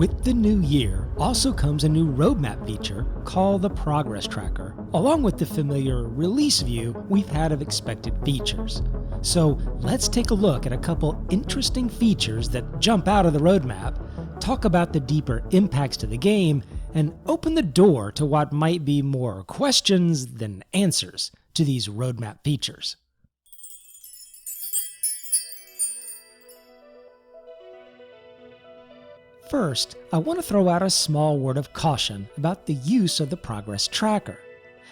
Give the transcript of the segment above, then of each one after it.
With the new year also comes a new RoadMap feature called the Progress Tracker, along with the familiar release view we've had of expected features. So let's take a look at a couple interesting features that jump out of the roadmap, talk about the deeper impacts to the game, and open the door to what might be more questions than answers to these roadmap features. First, I want to throw out a small word of caution about the use of the Progress Tracker.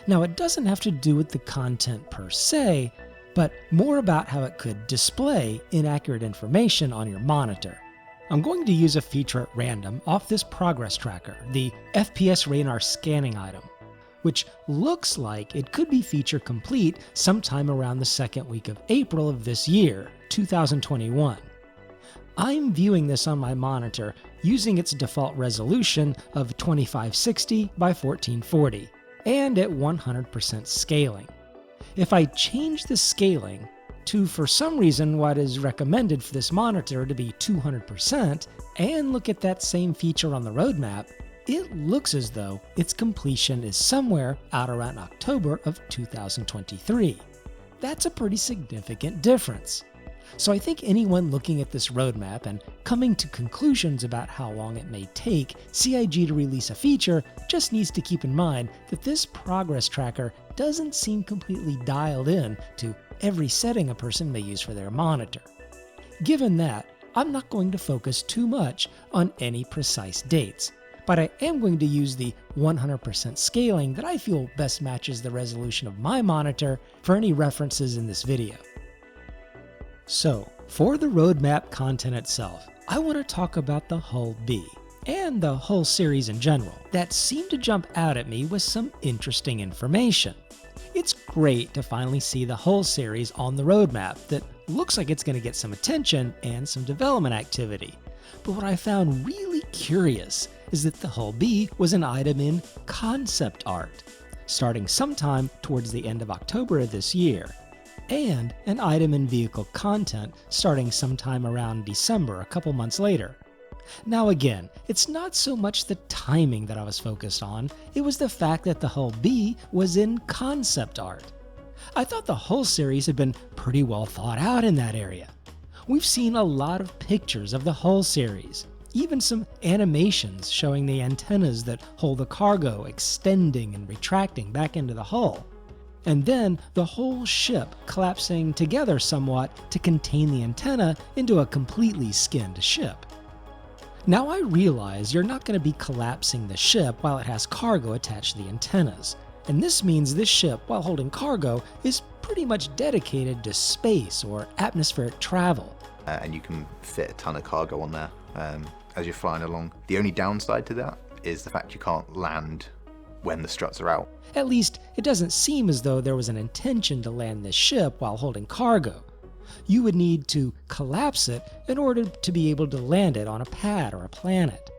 Now, it doesn't have to do with the content per se, but more about how it could display inaccurate information on your monitor. I'm going to use a feature at random off this Progress Tracker, the FPS radar scanning item, which looks like it could be feature complete sometime around the second week of April of this year, 2021. I'm viewing this on my monitor using its default resolution of 2560 by 1440 and at 100% scaling. If I change the scaling to, for some reason, what is recommended for this monitor to be 200% and look at that same feature on the roadmap, it looks as though its completion is somewhere out around October of 2023. That's a pretty significant difference. So I think anyone looking at this roadmap and coming to conclusions about how long it may take CIG to release a feature just needs to keep in mind that this progress tracker doesn't seem completely dialed in to every setting a person may use for their monitor. Given that, I'm not going to focus too much on any precise dates, but I am going to use the 100% scaling that I feel best matches the resolution of my monitor for any references in this video. So, for the roadmap content itself, I want to talk about the Hull B, and the Hull series in general, that seemed to jump out at me with some interesting information. It's great to finally see the Hull series on the roadmap that looks like it's going to get some attention and some development activity. But what I found really curious is that the Hull B was an item in concept art, starting sometime towards the end of October of this year, and an item in vehicle content starting sometime around December, a couple months later. Now again, it's not so much the timing that I was focused on, it was the fact that the Hull B was in concept art. I thought the Hull series had been pretty well thought out in that area. We've seen a lot of pictures of the Hull series, even some animations showing the antennas that hold the cargo extending and retracting back into the hull, and then the whole ship collapsing together somewhat to contain the antenna into a completely skinned ship. Now I realize you're not going to be collapsing the ship while it has cargo attached to the antennas, and this means this ship, while holding cargo, is pretty much dedicated to space or atmospheric travel. And you can fit a ton of cargo on there as you're flying along. The only downside to that is the fact you can't land when the struts are out. At least, it doesn't seem as though there was an intention to land this ship while holding cargo. You would need to collapse it in order to be able to land it on a pad or a planet.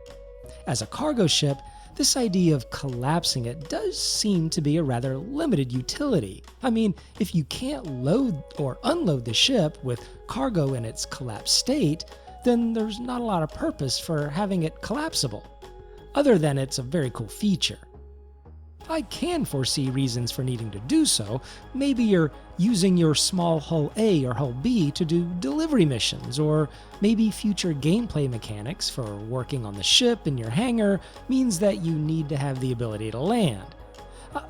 As a cargo ship, this idea of collapsing it does seem to be a rather limited utility. I mean, if you can't load or unload the ship with cargo in its collapsed state, then there's not a lot of purpose for having it collapsible, other than it's a very cool feature. I can foresee reasons for needing to do so. Maybe you're using your small Hull A or Hull B to do delivery missions, or maybe future gameplay mechanics for working on the ship in your hangar means that you need to have the ability to land.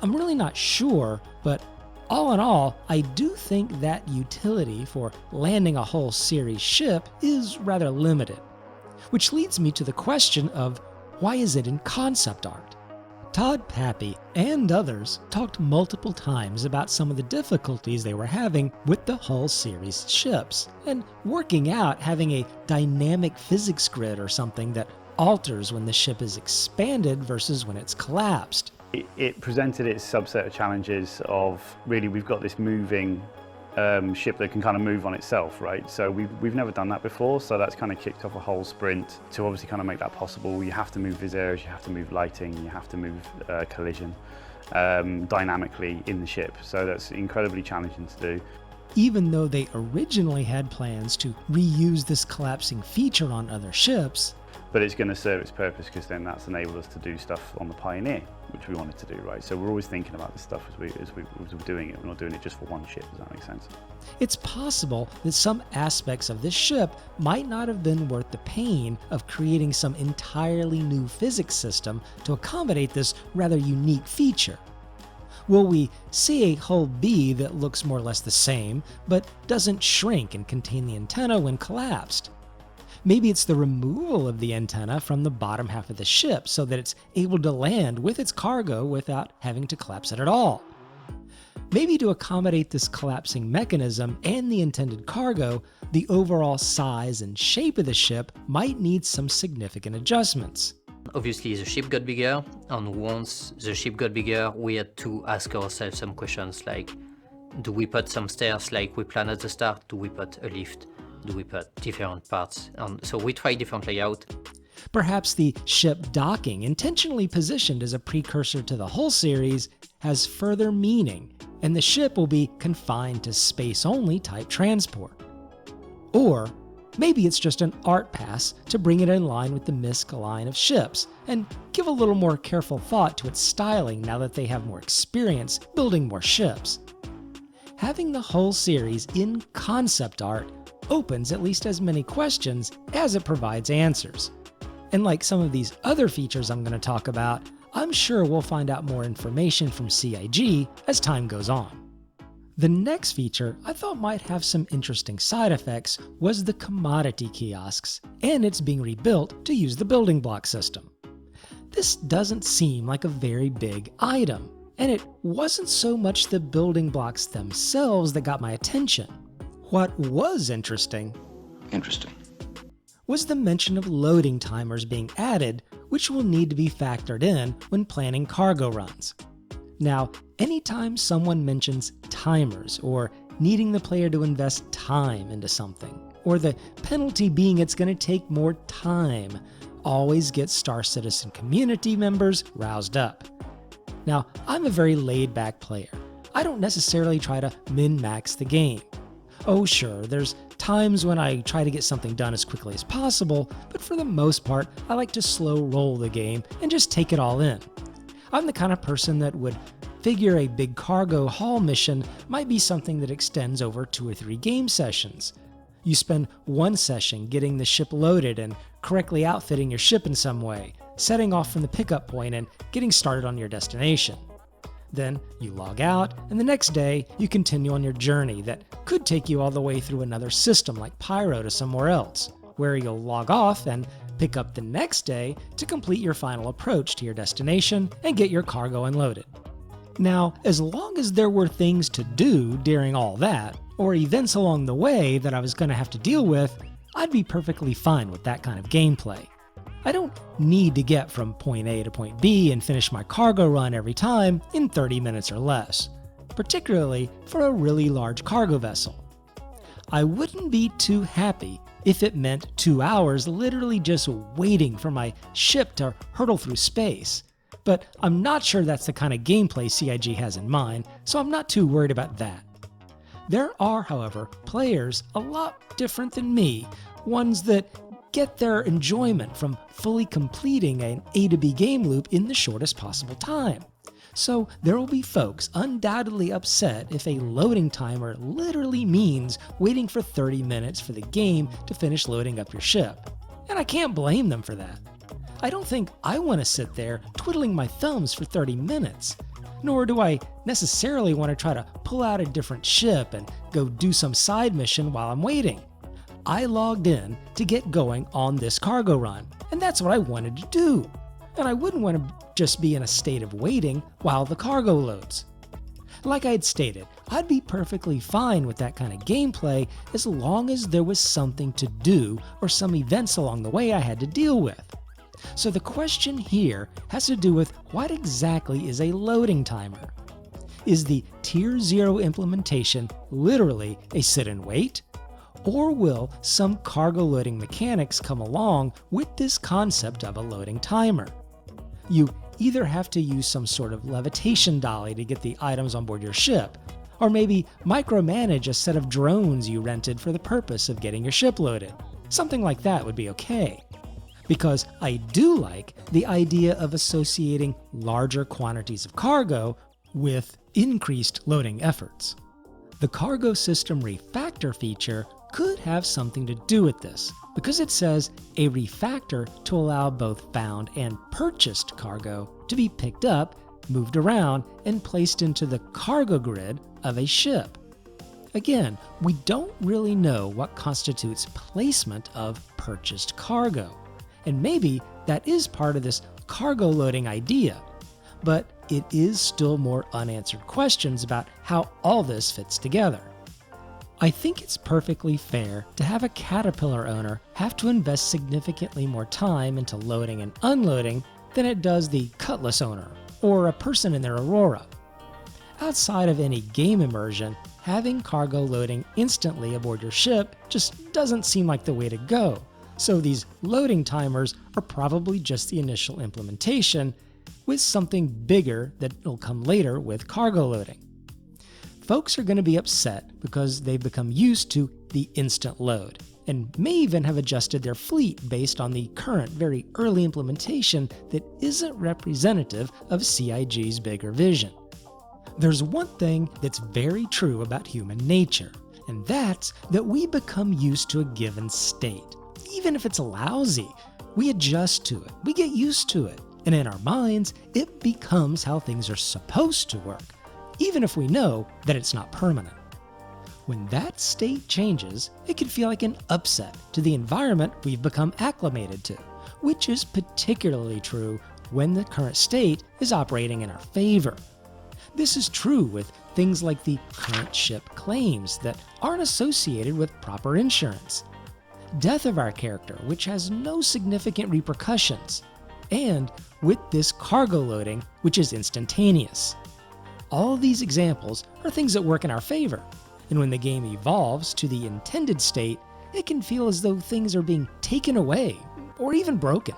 I'm really not sure, but all in all, I do think that utility for landing a Hull series ship is rather limited. Which leads me to the question of, why is it in concept art? Todd Pappy and others talked multiple times about some of the difficulties they were having with the Hull series ships, and working out having a dynamic physics grid or something that alters when the ship is expanded versus when it's collapsed. It presented its subset of challenges of, really, we've got this moving ship that can kind of move on itself, right? So we've never done that before, so that's kind of kicked off a whole sprint to obviously kind of make that possible. You have to move vis areas, you have to move lighting, you have to move collision dynamically in the ship. So that's incredibly challenging to do. Even though they originally had plans to reuse this collapsing feature on other ships, but it's going to serve its purpose because then that's enabled us to do stuff on the Pioneer, which we wanted to do, right? So we're always thinking about this stuff as we're doing it. We're not doing it just for one ship. Does that make sense? It's possible that some aspects of this ship might not have been worth the pain of creating some entirely new physics system to accommodate this rather unique feature. Will we see a hull B that looks more or less the same, but doesn't shrink and contain the antenna when collapsed? Maybe it's the removal of the antenna from the bottom half of the ship so that it's able to land with its cargo without having to collapse it at all. Maybe to accommodate this collapsing mechanism and the intended cargo, the overall size and shape of the ship might need some significant adjustments. Obviously, the ship got bigger, and once the ship got bigger, we had to ask ourselves some questions like, do we put some stairs like we planned at the start? Do we put a lift? Do we put different parts? And so we tried different layout. Perhaps the ship docking, intentionally positioned as a precursor to the hull series, has further meaning, and the ship will be confined to space-only type transport. Or maybe it's just an art pass to bring it in line with the MISC line of ships, and give a little more careful thought to its styling now that they have more experience building more ships. Having the whole series in concept art opens at least as many questions as it provides answers. And like some of these other features I'm going to talk about, I'm sure we'll find out more information from CIG as time goes on. The next feature I thought might have some interesting side effects was the commodity kiosks, and it's being rebuilt to use the building block system. This doesn't seem like a very big item, and it wasn't so much the building blocks themselves that got my attention. What was interesting was the mention of loading timers being added, which will need to be factored in when planning cargo runs. Now, anytime someone mentions timers or needing the player to invest time into something, or the penalty being it's going to take more time, always gets Star Citizen community members roused up. Now, I'm a very laid-back player. I don't necessarily try to min-max the game. Oh sure, there's times when I try to get something done as quickly as possible, but for the most part, I like to slow roll the game and just take it all in. I'm the kind of person that would figure a big cargo haul mission might be something that extends over 2 or 3 game sessions. You spend one session getting the ship loaded and correctly outfitting your ship in some way, setting off from the pickup point and getting started on your destination. Then you log out, and the next day you continue on your journey that could take you all the way through another system like Pyro to somewhere else, where you'll log off and pick up the next day to complete your final approach to your destination and get your cargo unloaded. Now, as long as there were things to do during all that, or events along the way that I was going to have to deal with, I'd be perfectly fine with that kind of gameplay. I don't need to get from point A to point B and finish my cargo run every time in 30 minutes or less, particularly for a really large cargo vessel. I wouldn't be too happy if it meant 2 hours literally just waiting for my ship to hurtle through space, but I'm not sure that's the kind of gameplay CIG has in mind, so I'm not too worried about that. There are, however, players a lot different than me, ones that get their enjoyment from fully completing an A to B game loop in the shortest possible time. So there will be folks undoubtedly upset if a loading timer literally means waiting for 30 minutes for the game to finish loading up your ship. And I can't blame them for that. I don't think I want to sit there twiddling my thumbs for 30 minutes, nor do I necessarily want to try to pull out a different ship and go do some side mission while I'm waiting. I logged in to get going on this cargo run, and that's what I wanted to do. And I wouldn't want to just be in a state of waiting while the cargo loads. Like I had stated, I'd be perfectly fine with that kind of gameplay as long as there was something to do or some events along the way I had to deal with. So the question here has to do with what exactly is a loading timer? Is the Tier 0 implementation literally a sit and wait? Or will some cargo loading mechanics come along with this concept of a loading timer? You either have to use some sort of levitation dolly to get the items on board your ship, or maybe micromanage a set of drones you rented for the purpose of getting your ship loaded. Something like that would be okay. because I do like the idea of associating larger quantities of cargo with increased loading efforts. The cargo system refactor feature could have something to do with this, because it says a refactor to allow both found and purchased cargo to be picked up, moved around, and placed into the cargo grid of a ship. Again, we don't really know what constitutes placement of purchased cargo, and maybe that is part of this cargo loading idea, but it is still more unanswered questions about how all this fits together. I think it's perfectly fair to have a Caterpillar owner have to invest significantly more time into loading and unloading than it does the Cutlass owner or a person in their Aurora. Outside of any game immersion, having cargo loading instantly aboard your ship just doesn't seem like the way to go, so these loading timers are probably just the initial implementation, with something bigger that will come later with cargo loading. Folks are going to be upset because they've become used to the instant load, and may even have adjusted their fleet based on the current very early implementation that isn't representative of CIG's bigger vision. There's one thing that's very true about human nature, and that's that we become used to a given state. Even if it's lousy, we adjust to it, we get used to it, and in our minds, it becomes how things are supposed to work, even if we know that it's not permanent. When that state changes, it can feel like an upset to the environment we've become acclimated to, which is particularly true when the current state is operating in our favor. This is true with things like the current ship claims that aren't associated with proper insurance, death of our character, which has no significant repercussions, and with this cargo loading, which is instantaneous. All of these examples are things that work in our favor, and when the game evolves to the intended state, it can feel as though things are being taken away or even broken.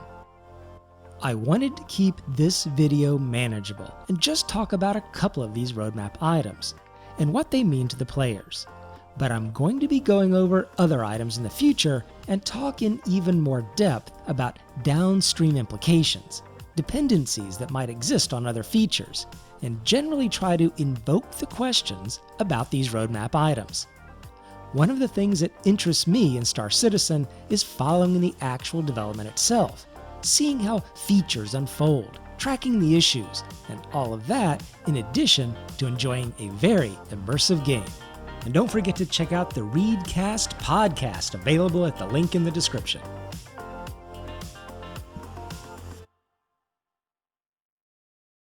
I wanted to keep this video manageable and just talk about a couple of these roadmap items and what they mean to the players. But I'm going to be going over other items in the future and talk in even more depth about downstream implications, dependencies that might exist on other features, and generally try to invoke the questions about these roadmap items. One of the things that interests me in Star Citizen is following the actual development itself, seeing how features unfold, tracking the issues, and all of that in addition to enjoying a very immersive game. And don't forget to check out the Readcast podcast available at the link in the description.